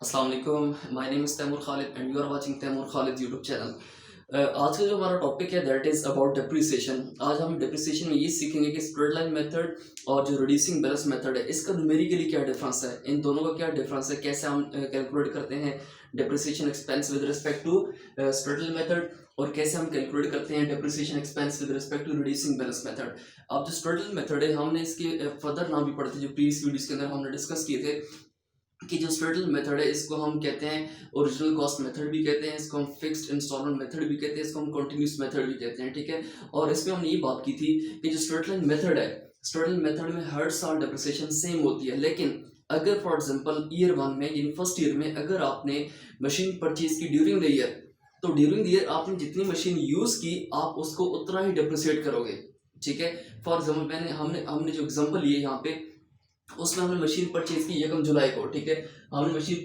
अस्सलाम वालेकुम, my name is Taimur Khalid and you are watching Taimur Khalid YouTube channel. आज का जो हमारा टॉपिक है दैट इज़ अबाउट डिप्रिसिएशन। आज हम डिप्रिसिएशन में ये सीखेंगे कि स्ट्रेट लाइन मेथड और जो रिड्यूसिंग बैलेंस मेथड है इसका न्यूमेरिकली क्या डिफरेंस है, इन दोनों का क्या डिफरेंस है, कैसे हम कैलकुलेट करते हैं depreciation expense with respect to straight line method और कैसे हम कैलकुलेट करते हैं depreciation expense with respect to reducing balance method. अब जो स्ट्रेट लाइन मेथड है हमने इसके फर्दर नाम भी पढ़े थे जो प्रीवियस वीडियोस के अंदर हमने डिस्कस किए थे कि जो स्ट्रेटल मेथड है इसको हम कहते हैं ओरिजिनल कॉस्ट मेथड भी कहते हैं, इसको हम फिक्स्ड इंस्टॉलमेंट मेथड भी कहते हैं, इसको हम कंटिन्यूस मेथड भी कहते हैं। ठीक है, और इसमें हमने ये बात की थी कि जो स्ट्रेटल मेथड है, स्ट्रेटल मेथड में हर साल डिप्रिसिएशन सेम होती है, लेकिन अगर फॉर एग्जांपल ईयर 1 में यानी फर्स्ट ईयर में अगर आपने मशीन परचेज की ड्यूरिंग द ईयर, तो ड्यूरिंग द ईयर आपने जितनी मशीन यूज की आप उसको उतना ही डिप्रिसिएट करोगे। ठीक है, फॉर एग्जाम्पल मैंने हमने हमने जो एग्जाम्पल लिए यहाँ पे उसमें हमने मशीन परचेज की 1 जुलाई को। ठीक है, हमने मशीन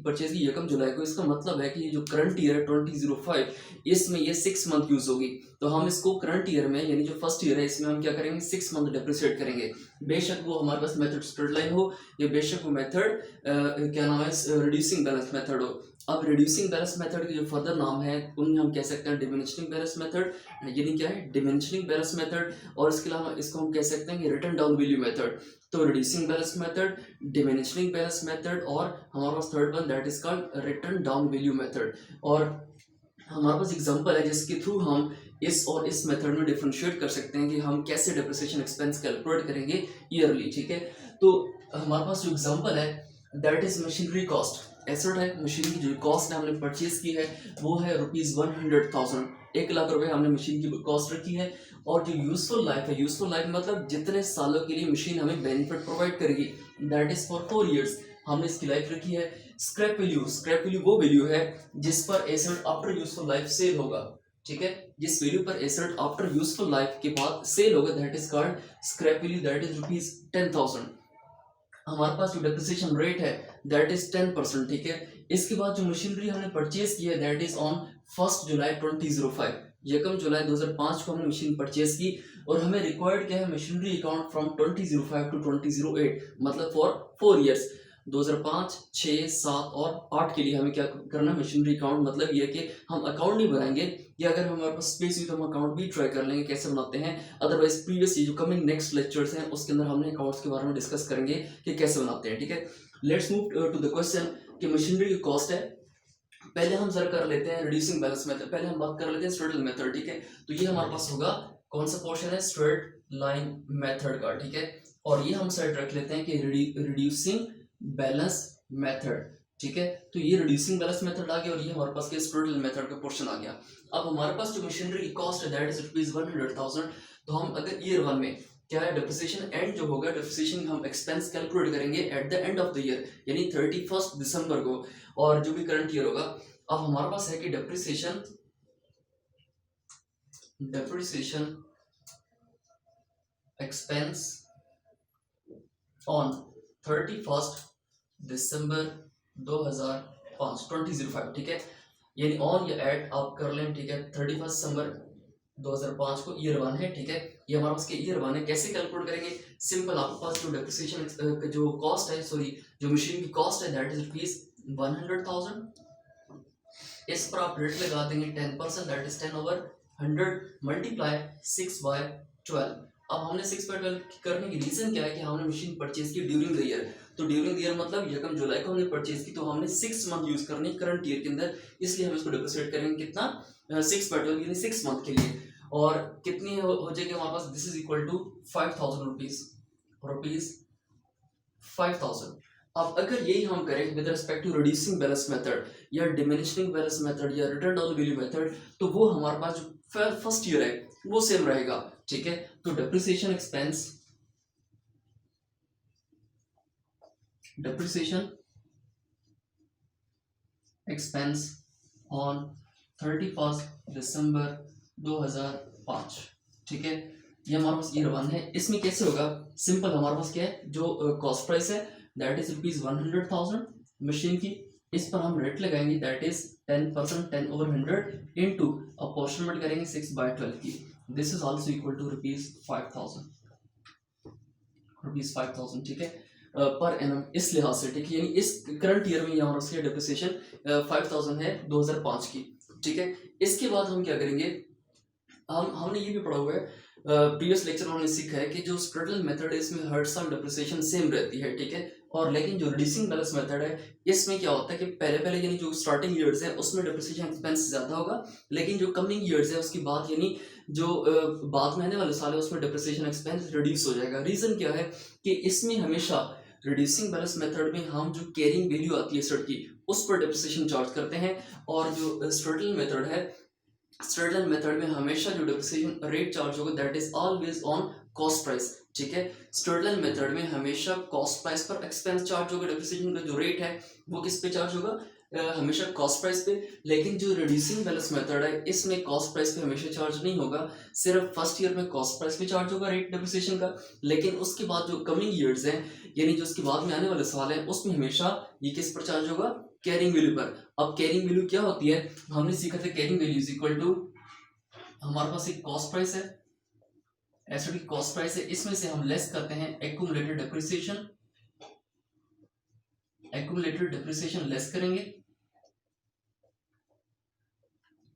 परचेज की 1 जुलाई को। इसका मतलब है कि ये जो करंट ईयर है 2005 इसमें ये 6 मंथ यूज होगी, तो हम इसको करंट ईयर में यानी जो फर्स्ट ईयर है इसमें हम क्या करेंगे 6 मंथ डिप्रिसिएट करेंगे। बेशक वो हमारे पास मेथड स्ट्रेट लाइन हो या बेशक वो मेथड क्या नाम है रिड्यूसिंग बैलेंस मेथड हो। अब रिड्यूसिंग बैलेंस मेथड के जो फर्दर नाम है उन्हें हम कह सकते हैं डिमिनिशिंग बैलेंस मेथड, यानी क्या है डिमिनिशिंग बैलेंस मेथड, और इसके अलावा इसको हम कह सकते हैं कि रिटर्न डाउन वैल्यू मेथड। तो reducing balance method, diminishing balance method और हमारे पास third one that is called written down value method. और हमारे पास एग्जांपल है जिसके थ्रू हम इस और इस मेथड में डिफरेंशिएट कर सकते हैं कि हम कैसे डिप्रिसिएशन एक्सपेंस कैलकुलेट करेंगे ईयरली। ठीक है, तो हमारे पास जो एग्जांपल है that is machinery cost. Asset है, मशीन की जो कॉस्ट है हमने परचेज की है वो है ₹100,000, 1,00,000 हमने मशीन की कॉस्ट रखी है। और जो यूजफुल लाइफ है, यूजफुल लाइफ मतलब जितने सालों के लिए मशीन हमें बेनिफिट प्रोवाइड करेगी, दैट इज फॉर 4 ईयर्स हमने इसकी लाइफ रखी है। स्क्रैप वैल्यू, स्क्रैप वैल्यू वो वैल्यू है जिस पर asset after useful life sale होगा। ठीक है, जिस वैल्यू पर एसेट आफ्टर यूजफुल लाइफ के बाद सेल होगा that is called scrap value, that is ₹10,000। हमारे पास जो डेप्रिसिएशन रेट है दैट इज 10%। ठीक है, इसके बाद जो मशीनरी हमने परचेज की है दैट इज ऑन 1 जुलाई 2005, 1 जुलाई 2005 को हमने मशीन परचेज की और हमें रिक्वायर्ड क्या है मशीनरी अकाउंट फ्रॉम 2005 टू 2008, मतलब फॉर 4 ईयर्स 2005, 6, 7 और 8 के लिए हमें क्या करना है मशीनरी अकाउंट। मतलब ये कि हम अकाउंट नहीं बनाएंगे, या अगर हमारे पास स्पेस हुई तो हम अकाउंट भी ट्राई कर लेंगे कैसे बनाते हैं। अदरवाइज प्रीवियस ये जो कमिंग नेक्स्ट लेक्चर्स हैं उसके अंदर हमने अकाउंट्स के बारे में डिस्कस करेंगे कि कैसे बनाते हैं। ठीक है, let's move to the question कि मशीनरी की कॉस्ट है। पहले हम सर कर लेते हैं रिड्यूसिंग बैलेंस मेथड, पहले हम बात कर लेते हैं स्ट्रेट लाइन मेथड। ठीक है, तो ये हमारे पास होगा कौन सा पोर्शन है स्ट्रेट लाइन मेथड का। ठीक है, और ये हम साइड रख लेते हैं कि रिड्यूसिंग बैलेंस मेथड। ठीक है, तो ये रिड्यूसिंग बैलेंस मेथड आ गया और ये हमारे पास स्ट्रेट लाइन मेथड का पोर्शन आ गया। अब हमारे पास जो मशीनरी की कॉस्ट है दैट इज ₹100,000। तो हम अगर ईयर 1 में क्या है डिप्रिसिएशन एंड जो होगा डिप्रिसिएशन हम एक्सपेंस कैलकुलेट करेंगे at the end of the year यानी 31 दिसंबर को, और जो भी करंट ईयर होगा। अब हमारे पास है कि डिप्रिसिएशन एक्सपेंस ऑन 31 दिसंबर 2005। ठीक है, यानी ऑन या एट आप कर लें। ठीक है, 31 दिसंबर 2005 को ईयर 1 है। ठीक है, ये हमारे पास के ईयर 1 है। कैसे कैलकुलेट करेंगे, सिंपल, आपके पास जो डिप्रिसिएशन जो कॉस्ट है, सॉरी जो मशीन की कॉस्ट है दैट इज ₹100,000। इस पर आप रेट लगा देंगे 10%, दैट इज 10/100 मल्टीप्लाई 6/12। अब हमने 6/12 करने की रीजन क्या है कि हमने मशीन परचेज की ड्यूरिंग द ईयर। तो ड्यूरिंग द ईयर मतलब 1 जुलाई को हमने परचेज की, तो हमने 6 मंथ यूज करनी करंट ईयर के अंदर, इसलिए हम इसको डिप्रिसिएट करेंगे कितना 6/12 यानी 6 मंथ के लिए। और कितनी हो जाएगी हमारे पास, this is equal to 5,000 rupees 5,000। अब अगर यही हम करें with respect to reducing balance method या डिमिनिशिंग बैलेंस मेथड या रिटर्न डाउन वैल्यू मेथड, तो वो हमारे पास जो फर्स्ट ईयर है वो सेम रहेगा। ठीक है, तो डिप्रिसिएशन एक्सपेंस ऑन 31 दिसंबर 2005। ठीक है, ये हमारे पास ईयर 1 है। इसमें कैसे होगा, सिंपल, हमारे पास क्या है जो कॉस्ट प्राइस है दैट इज ₹100,000 मशीन की, इस पर हम रेट लगाएंगे दैट इज 10%, 10/100 इनटू अपॉर्चुनेट करेंगे 6/12 की, this is also equal to ₹5,000। ठीक है, पर एनम इस लिहाज से, ठीक है, यानी इस करंट ईयर में यहाँ उसकी डिप्रिसिएशन 5000 है 2005 की, ठीक है। इसके बाद हम क्या करेंगे, हमने ये भी पढ़ा हुआ है, प्रीवियस लेक्चर में हमने सीखा है कि जो स्ट्रटल मेथड है इसमें हर साल डिप्रिसिएशन सेम रहती है, ठीक है। और लेकिन जो रिड्यूसिंग बैलेंस मेथड है इसमें क्या होता है कि पहले पहले यानी जो स्टार्टिंग ईयर्स है उसमें डिप्रिसिएशन एक्सपेंस ज़्यादा होगा, लेकिन जो कमिंग ईयर्स है उसकी बात यानी जो बाद में आने वाले साल है उसमें डिप्रिसिएशन एक्सपेंस रिड्यूस हो जाएगा। रीज़न क्या है कि इसमें हमेशा रिड्यूसिंग बैलेंस मेथड में हम जो कैरिंग वैल्यू आती है एसेट की उस पर डिप्रिसिएशन चार्ज करते हैं, और जो स्ट्रटल मेथड है, स्ट्रटल मेथड में हमेशा जो डिप्रिसिएशन रेट चार्ज होगा that is always on cost price, ठीक है। स्ट्रटल मेथड में हमेशा कॉस्ट प्राइस पर एक्सपेंस चार्ज होगा, डिप्रिसिएशन का जो रेट है वो किस पे चार्ज होगा, हमेशा कॉस्ट प्राइस पे। लेकिन जो रिड्यूसिंग बैलेंस मेथड है इसमें कॉस्ट प्राइस पे हमेशा चार्ज नहीं होगा, सिर्फ फर्स्ट ईयर में कॉस्ट प्राइस पे चार्ज होगा रेट डिप्रिसिएशन का, लेकिन उसके बाद जो कमिंग ईयर्स हैं यानी जो उसके बाद में आने वाले साल हैं उसमें हमेशा ये किस पर चार्ज होगा, कैरिंग वैल्यू पर। अब कैरिंग वैल्यू क्या होती है, हमने सीखा था carrying value is equal to, हमारे पास एक कॉस्ट प्राइस है, एसेट की कॉस्ट प्राइस है, इसमें से हम लेस करते हैं accumulated depreciation, accumulated depreciation less करेंगे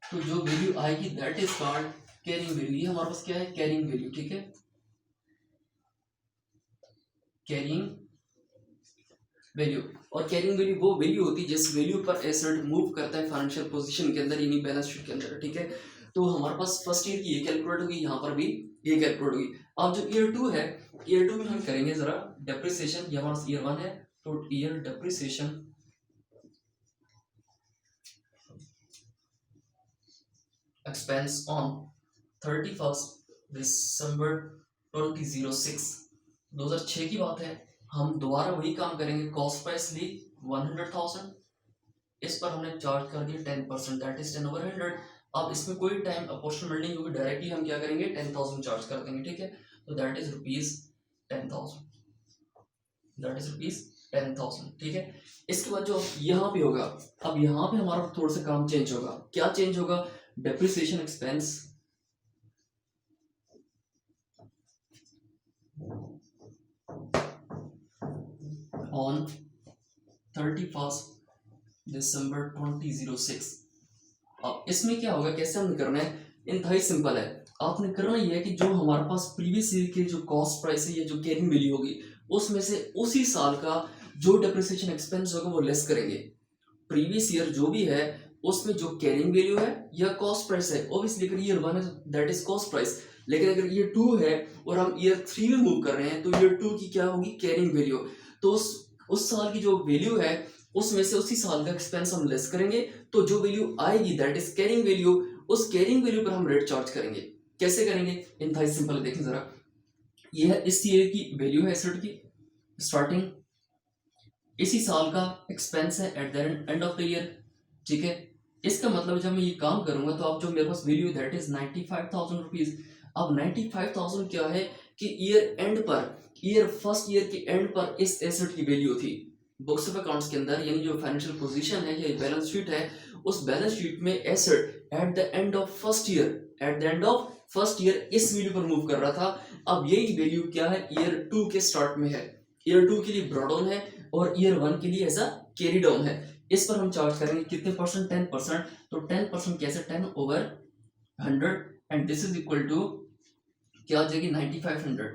तो जो वैल्यू आएगी that is called carrying value. ये हमारे पास क्या है, कैरिंग वैल्यू, ठीक है, कैरिंग वैल्यू। और कैरिंग वैल्यू वो वैल्यू होती है जिस वैल्यू पर एसेट मूव करता है फाइनेंशियल पोजीशन के अंदर यानी बैलेंस शीट के अंदर, ठीक है। तो हमारे पास फर्स्ट ईयर की ये कैलकुलेट होगी, यहाँ पर भी ये कैलकुलेट होगी। अब जो ईयर 2 है, ईयर 2 में हम करेंगे जरा डेप्रिसिएशन, ये हमारा ईयर 1 है तो ईयर डेप्रिसिएशन एक्सपेंस ऑन 31 दिसंबर 2006 की बात है। हम दोबारा वही काम करेंगे, कॉस्ट प्राइस ली 100,000, इस पर हमने चार्ज कर दिया 10%, दैट इज 10/100। अब इसमें कोई टाइम अपॉर्चुनिटी नहीं होगी, डायरेक्टली हम क्या करेंगे 10,000 चार्ज कर देंगे, ठीक है। तो दैट इज ₹10,000, दैट इज ₹10,000, ठीक है। इसके बाद जो यहाँ पे होगा, अब यहाँ पे हमारा थोड़ा सा काम चेंज होगा, क्या चेंज होगा, डेप्रिसिएशन एक्सपेंस ऑन 31 दिसंबर 2006। अब इसमें क्या होगा, कैसे हमने करना है, इंतहाई सिंपल है। आपने करना ये है कि जो हमारे पास प्रीवियस ईयर के जो कॉस्ट प्राइस है या जो कैरिंग वैल्यू होगी उसमें से उसी साल का जो डेप्रिसिएशन एक्सपेंस होगा वो लेस करेंगे। प्रीवियस ईयर जो भी है उसमें जो कैरिंग वैल्यू है या कॉस्ट प्राइस है, ऑब्वियसली अगर ईयर 1 है दैट इज कॉस्ट प्राइस, लेकिन अगर ईयर 2 है और हम ईयर 3 में मूव कर रहे हैं तो ईयर 2 की क्या होगी, कैरिंग वैल्यू। तो उस साल की जो वैल्यू है उसमें से उसी साल का एक्सपेंस हम लेस करेंगे, तो जो वैल्यू आएगी दैट इज कैरिंग वैल्यू, उस कैरिंग वैल्यू पर हम रेट चार्ज करेंगे। कैसे करेंगे, इंतहाई सिंपल, देखें जरा, यह है इस ईयर की वैल्यू है एसेट की स्टार्टिंग, इसी साल का एक्सपेंस है at the end of the year, ठीक है। इसका मतलब जब मैं ये काम करूंगा तो अब जो मेरे पास वैल्यू दैट इज 95,000 रुपीज। अब 95,000 क्या है कि ईयर एंड पर, ईयर फर्स्ट ईयर के एंड पर इस एसेट की वैल्यू थी बुक्स ऑफ अकाउंट्स के अंदर, यानी जो फाइनेंशियल पोजीशन है या बैलेंस शीट है उस बैलेंस शीट में asset at the end of first year, at the end of first year इस वैल्यू पर मूव कर रहा था। अब यही वैल्यू क्या है, ईयर 2 के स्टार्ट में है, ईयर 2 के लिए ब्रॉड ऑन है और ईयर 1 के लिए ऐसा कैरी डाउन है। इस पर हम चार्ज करेंगे कितने परसेंट, 10%। तो 10% कैसे, 10/100, and this is equal to क्या आ जाएगी, 9500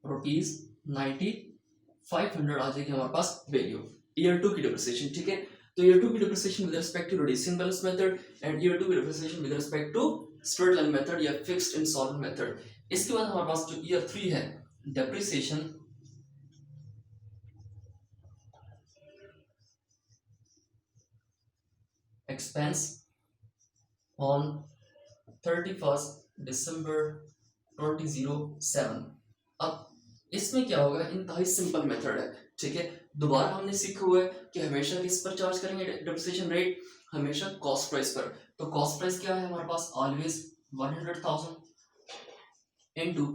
रुपीज, 9500 आ जाएगी हमारे पास वैल्यू ईयर 2 की डिप्रिसिएशन, ठीक है। तो ईयर 2 की depreciation with respect to reducing balance method and year 2 की depreciation with respect to straight line method या फिक्स्ड इंस्टॉलमेंट मेथड। इसके बाद हमारे पास जो ईयर 3 है, डिप्रिसिएशन expense on 31 दिसंबर 2007। अब इसमें क्या होगा, इंतहाई सिंपल मेथड है, ठीक है। दोबारा हमने सीखा हुआ है कि हमेशा किस पर चार्ज करेंगे डिप्रिसिएशन रेट, हमेशा कॉस्ट प्राइस पर। तो कॉस्ट प्राइस क्या है हमारे पास, ऑलवेज 100,000 इनटू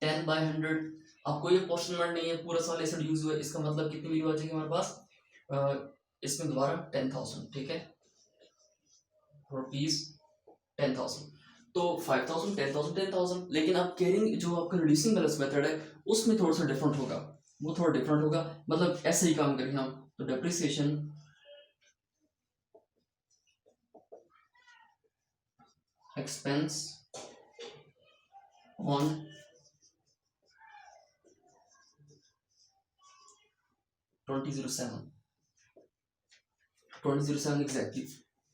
10/100। अब कोई अपॉर्चुनिटी नहीं है, पूरा साल ऐसा यूज हुआ है, इसका मतलब कितनी वैल्यू आ जाएगी हमारे पास, इसमें दोबारा 10,000, ठीक है, रुपीज 10,000। तो 5,000 10,000 10,000। लेकिन अब कैरिंग जो आपका रिड्यूसिंग बैलेंस मेथड है उसमें थोड़ा सा डिफरेंट होगा। वो थोड़ा डिफरेंट होगा, मतलब ऐसे ही काम करेंगे हम। तो डेप्रिसिएशन एक्सपेंस ऑन 2007 एग्जैक्टली।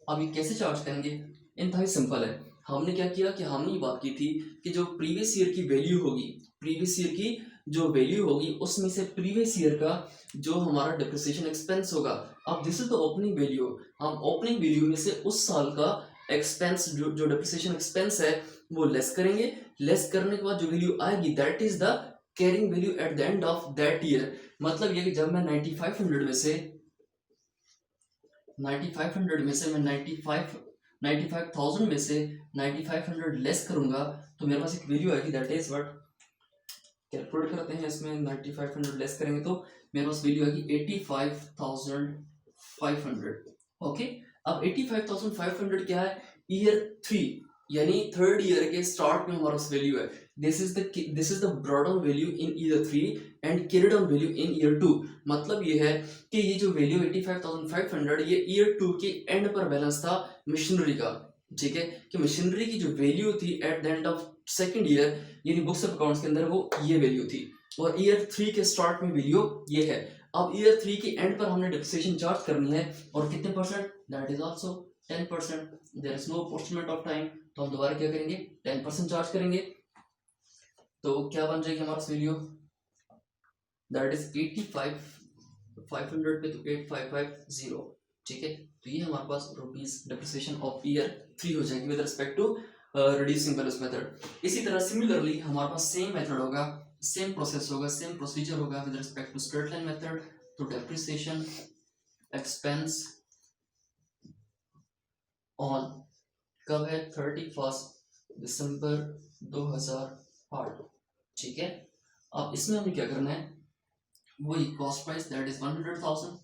अब ये कैसे चार्ज करेंगे? इंतहाई सिंपल है। हमने क्या किया कि हमने ये बात की थी कि जो प्रीवियस ईयर की वैल्यू होगी, प्रीवियस ईयर की जो वैल्यू होगी उसमें से प्रीवियस ईयर का जो हमारा डिप्रिसिएशन एक्सपेंस होगा, अब this is the opening value, हम ओपनिंग वैल्यू में से उस साल का एक्सपेंस जो डिप्रिसिएशन एक्सपेंस है वो लेस करेंगे। लेस करने के बाद जो वैल्यू आएगी that is the carrying value at the end of that year. मतलब ये कि जब मैं 9500 में से 9500 में से मैं 95,000 में से 9500 लेस करूंगा तो मेरे पास एक वैल्यू आएगी दैट इज व्हाट, कैलकुलेट करते हैं इसमें। 9500 लेस करेंगे तो मेरे पास वैल्यू आएगी 85,500। ओके, अब 85,500 क्या है? ईयर 3 यानी थर्ड ईयर के स्टार्ट में हमारा वैल्यू है। This is the brought on value in year 3 and carried on value in year 2। मतलब ये है कि ये जो वैल्यू 85,500 ये ईयर 2 के एंड पर बैलेंस था मशीनरी का। ठीक है, कि मशीनरी की जो वैल्यू थी at the end of second year यानी बुक्स ऑफ अकाउंट्स के अंदर वो ये वैल्यू थी, और ईयर 3 के स्टार्ट में वैल्यू ये है। अब ईयर 3 के एंड पर हमने डिप्रिसिएशन चार्ज करनी है, और कितने percent? That is also 10%। There is no apportionment of time, तो हम दोबारा क्या करेंगे? 10% चार्ज करेंगे। तो क्या बन जाएगी हमारा वैल्यू? दैट इज 85,500 पे तो 8550। ठीक है, तो ये हमारे पास रुपीज डिप्रिसिएशन ऑफ ईयर 3 हो जाएगी with respect to reducing balance method. इसी तरह सिमिलरली हमारे पास सेम मेथड होगा, सेम प्रोसेस होगा, सेम प्रोसीजर होगा with respect to straight line method. तो डेप्रिसिएशन एक्सपेंस ऑन कब है? 31 दिसंबर 2008। ठीक है, अब इसमें हमें क्या करना है? वही cost price that is 100,000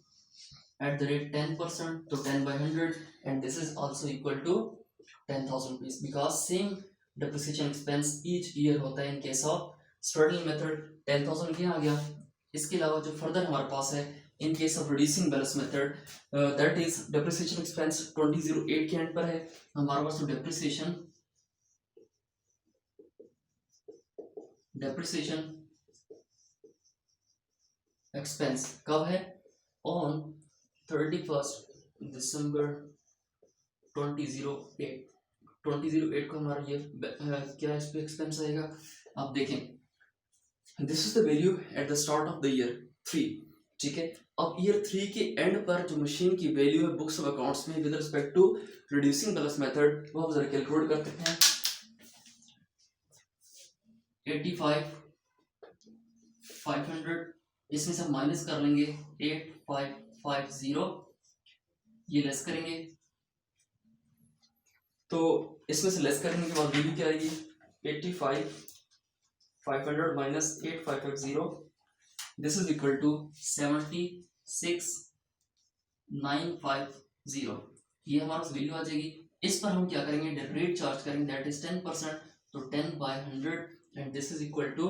at the rate 10%, तो 10 by 100 and this is also equal to 10,000 rupees because same depreciation expense each year होता है in case of Straddle method। 10,000 क्या आ गया? इसके अलावा जो फर्दर हमारे पास है in case of reducing balance method that is depreciation expense 2008 के एंड पर है हमारे पास। तो depreciation expense कब है? on 31 दिसंबर 2008। 2008 को हमारा ये क्या इस पे एक्सपेंस आएगा? आप देखें, this is the value at the start of the year 3। ठीक है, अब ईयर 3 के एंड पर जो मशीन की वैल्यू है बुक्स ऑफ अकाउंट्स में with respect to reducing balance method वो आप जरा कैलकुलेट कर सकते हैं। 85,500 इसमें से माइनस कर लेंगे 8550, ये लेस करेंगे तो इसमें से लेस करने के बाद वैल्यू क्या आएगी? 85,500 minus 8550 this is equal to 76,950। ये हमारा वैल्यू आ जाएगी। इस पर हम क्या करेंगे? रेट चार्ज करेंगे दैट इज 10%, तो 10 by 100 and this is equal to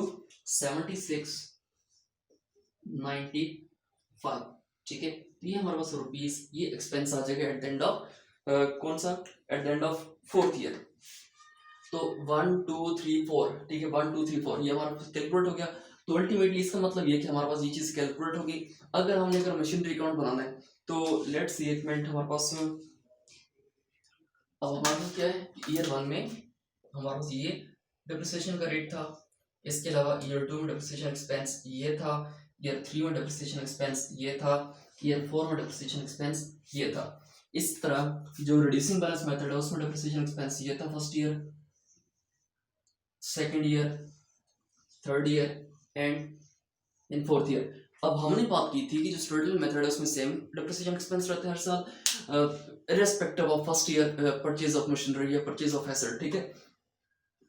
76,950। ठीक है, तो ये हमारे पास रुपीज ये एक्सपेंस आ जाएगा एट द एंड ऑफ कौन सा? At the end of fourth year. तो 1 2 3 4 ठीक है, 1 2 3 4 ये हमारा पास कैलकुलेट हो गया। तो अल्टीमेटली इसका मतलब ये कि हमारे पास ये चीज कैलकुलेट होगी। अगर हमने अगर मशीनरी अकाउंट बनाना है तो लेट्स सी एक मिनट हमारे पास अब हमारे पास क्या है? ईयर 1 में हमारे पास ये डिप्रिसिएशन का रेट था, इसके अलावा ईयर 2 में डिप्रिसिएशन एक्सपेंस ये था, ईयर 3 में डिप्रिसिएशन एक्सपेंस ये था, ईयर 4 में डिप्रिसिएशन एक्सपेंस ये था। इस तरह जो रिड्यूसिंग बैलेंस मेथड है उसमें डिप्रिसिएशन एक्सपेंस ये था first year, second year, third year and in fourth year. अब हमने बात की थी कि जो स्ट्रेडल मेथड है उसमें सेम डिप्रिसिएशन एक्सपेंस रहते हैं हर साल irrespective of first year purchase of machinery या परचेज ऑफ एसेट। ठीक है,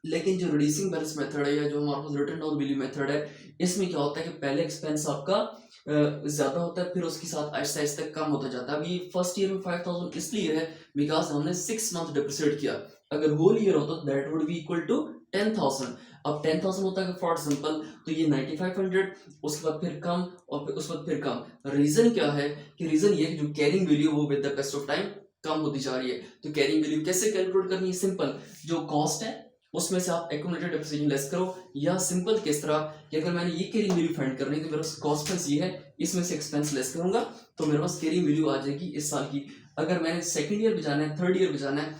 लेकिन जो रिड्यूसिंग बैलेंस मेथड है या जो हमारे पास रिटर्न डाउन वैल्यू मेथड है इसमें क्या होता है कि पहले एक्सपेंस आपका ज्यादा होता है फिर उसके साथ आहिस्ता आहिस्ता कम होता जाता है। अभी फर्स्ट ईयर में 5,000 इसलिए है बिकॉज हमने 6 मंथ डिप्रिसिएट किया। अगर होल ईयर होता that would be equal to 10,000। अब 10,000 होता है फॉर एग्जाम्पल, तो ये 9500, उसके बाद फिर कम, और फिर उसके बाद फिर कम। रीजन क्या है कि रीजन ये है कि जो कैरिंग वैल्यू वो with the pass of time कम होती जा रही है। तो कैरिंग वैल्यू कैसे कैलकुलेट करनी है? सिंपल, जो कॉस्ट है उसमें से आप एक्यूमुलेटेड डेप्रिसिएशन लेस करो, या सिंपल किस तरह कि अगर मैंने ये कैरिंग वैल्यू फाइंड करनी है तो मेरा कॉस्ट प्लस ये है, इसमें से एक्सपेंस लेस करूंगा तो मेरे पास कैरिंग वैल्यू आ जाएगी इस साल की। अगर मैंने सेकंड ईयर पे जाना है, थर्ड ईयर पे जाना है,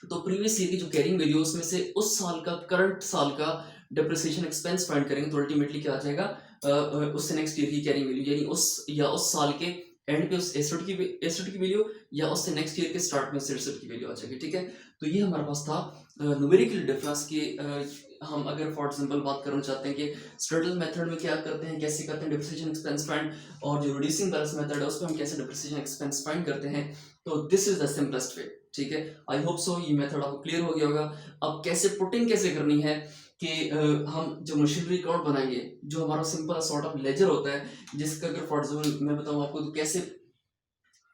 तो प्रीवियस ईयर की जो कैरिंग वैल्यू उसमें से उस साल का, करंट साल का डेप्रिसिएशन एक्सपेंस फाइंड करेंगे तो अल्टीमेटली क्या आ जाएगा, उससे नेक्स्ट ईयर की कैरिंग वैल्यू, यानी उस साल के एंड पे उस एसेट की वैल्यू, या उससे नेक्स्ट ईयर के स्टार्ट में उस एसेट की वैल्यू आ जाएगी। ठीक है, तो ये हमारे पास था न्यूमेरिकल डिफरेंस की। हम अगर फॉर एग्जांपल बात करना चाहते हैं कि स्ट्रैटल मेथड में क्या करते हैं, कैसे करते हैं डेप्रिसिएशन एक्सपेंस फाइंड, और जो रिड्यूसिंग बैलेंस मेथड है उसमें हम कैसे डेप्रिसिएशन एक्सपेंस फाइंड करते हैं, तो this is the simplest way. ठीक है, आई होप सो ये मेथड आपको क्लियर हो गया होगा। अब कैसे पुटिंग कैसे करनी है कि हम जो मशीनरी अकाउंट बनाएंगे, जो हमारा सिंपल सॉर्ट ऑफ लेजर होता है, जिसका अगर फॉर एग्जाम्पल मैं बताऊं आपको तो कैसे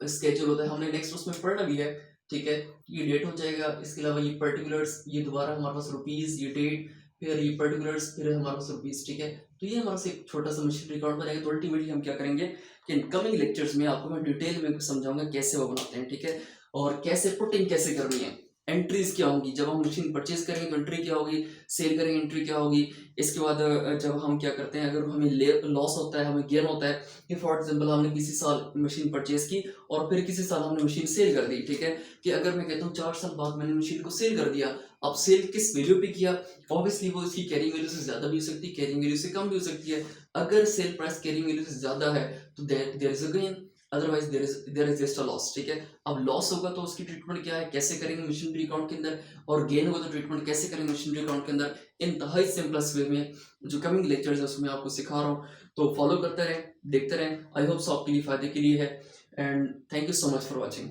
स्केड्यूल होता है, हमने नेक्स्ट उसमें पढ़ना भी है। ठीक है, ये डेट हो जाएगा, इसके अलावा ये पर्टिकुलर्स, ये दोबारा हमारे पास रुपीज, ये डेट, फिर ये पर्टिकुलर्स, फिर हमारे पास रुपीज। ठीक है, तो ये हमारा से एक छोटा सा मशीनरी अकाउंट बनेगा। तो अल्टीमेटली हम क्या करेंगे कि कमिंग लेक्चर्स में आपको मैं डिटेल में समझाऊंगा कैसे वो बनाते हैं। ठीक है, और कैसे पुटिंग कैसे करनी है, एंट्रीज क्या होंगी, जब हम मशीन परचेज करेंगे तो एंट्री क्या होगी, सेल करेंगे एंट्री क्या होगी। इसके बाद जब हम क्या करते हैं, अगर हमें लॉस होता है, हमें गेन होता है, कि फॉर एग्जांपल हमने किसी साल मशीन परचेज की और फिर किसी साल हमने मशीन सेल कर दी। ठीक है, कि अगर मैं कहता हूँ 4 साल बाद मैंने मशीन को सेल कर दिया, अब सेल किस वैल्यू पे किया, ऑब्वियसली वो इसकी कैरिंग वैल्यू से ज्यादा भी हो सकती है, कैरिंग वैल्यू से कम भी हो सकती है। अगर सेल प्राइस कैरिंग वैल्यू से ज्यादा है तो there is a gain, otherwise there is just a loss. ठीक है, अब लॉस होगा तो उसकी ट्रीटमेंट क्या है, कैसे करेंगे मशीनरी अकाउंट के अंदर, और गेन होगा तो ट्रीटमेंट कैसे करेंगे मशीनरी अकाउंट के अंदर, इंतहाई सिंपलेस्ट वे में जो कमिंग लेक्चर्स है उसमें आपको सिखा रहा हूँ। तो फॉलो करते रहें, देखते रहें। आई होप सो आपके लिए फायदे के लिए है, and thank you so much for watching.